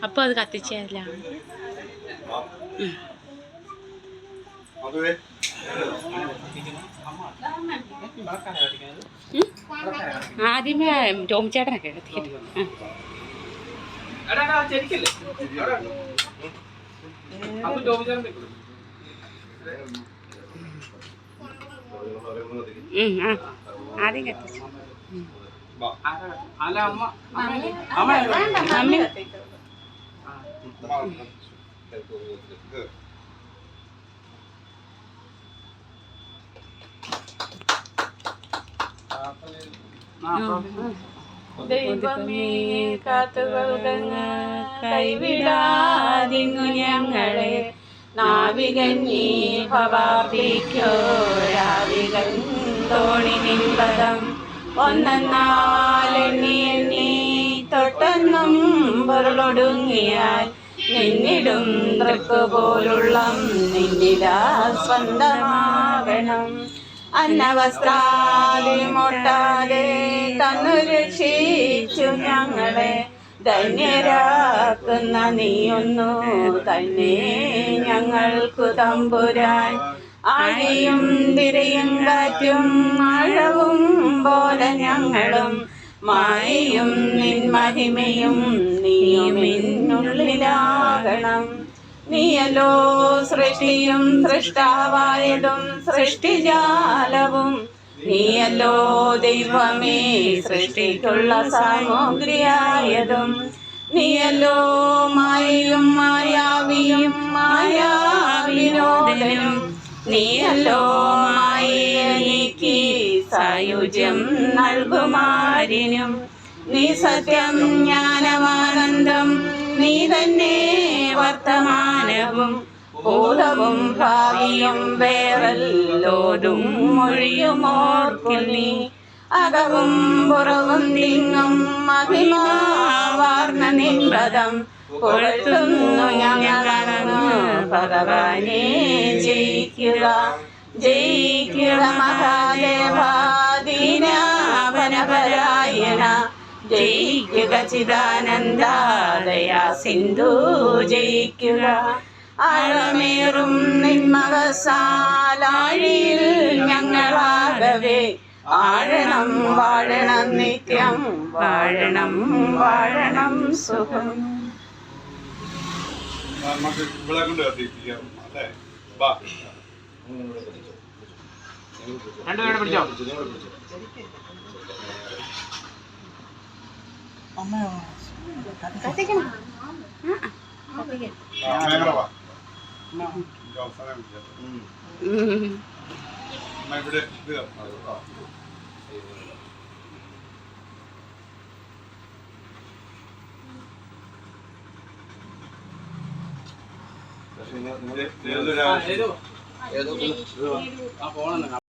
അപ്പൊ അത് കത്തിച്ചല്ല ആദ്യമേ ടോമിച്ചേട്ടനൊക്കെ കത്തിക്കിട്ട് ആദ്യം കത്തിച്ചു മമ്മി ദൈവമേ കാത്തുകൊള്ളുക കൈവിടാതിങ്ങു ഞങ്ങളെ നാവികൻ നീ ഭവാർത്തിക്കോരാവികൻ തോണി നിൻപദം ഒന്നെന്നാലെണ്ണി എണ്ണി തൊട്ടെന്നും പൊരുളൊടുങ്ങിയാൽ നിന്നിടും തൃക്ക് പോലുള്ള നിന്നിലാ സ്വന്തമാകണം അന്നവസ്ത്രാദി മൊട്ടാതെ തന്നു രക്ഷിച്ചു ഞങ്ങളെ ധന്യരാക്കുന്ന നീയൊന്നു തന്നെ ഞങ്ങൾക്കു തമ്പുരാൻ ആഴിയും തിരയും കാറ്റും ആഴവും പോലെ ഞങ്ങളും മായയും നിൻ മഹിമയും നീയുമെന്നുള്ളിലാകണം നീയല്ലോ സൃഷ്ടിയും സൃഷ്ടാവായതും സൃഷ്ടിജാലവും നീയല്ലോ ദൈവമേ സൃഷ്ടിക്കുള്ള സാമഗ്രിയായതും നീയല്ലോ മായയും മായാവിയും മായാവിനോദനും നീയല്ലോ മായയ്ക്ക് സായുജ്യം നൽകുമാരിനും നീ സത്യം ജ്ഞാനമാനന്ദം നീ തന്നെ വർത്തമാനവും ഭൂതവും ഭാവിയും വേറല്ലോതും മൊഴിയുമോർക്കിൽ നീ അകവും പുറവും തിങ്ങും മഹിമാവാർന്ന നിൻപദം കൊളുത്തുന്നു ഞങ്ങളങ്ങ് ഭഗവാനെ ജയിക്കുക ജയിക്കുക മഹാദേവാദീനാവനപരായണ ജയിക്കുക ചിദാനന്ദാദയാ സിന്ധു ജയിക്കുക ആഴമേറും നിന്മകസാലാഴിയിൽ ഞങ്ങളാകവേ ആഴണം വാഴണം നിത്യം വാഴണം വാഴണം സുഖം. ഏതോ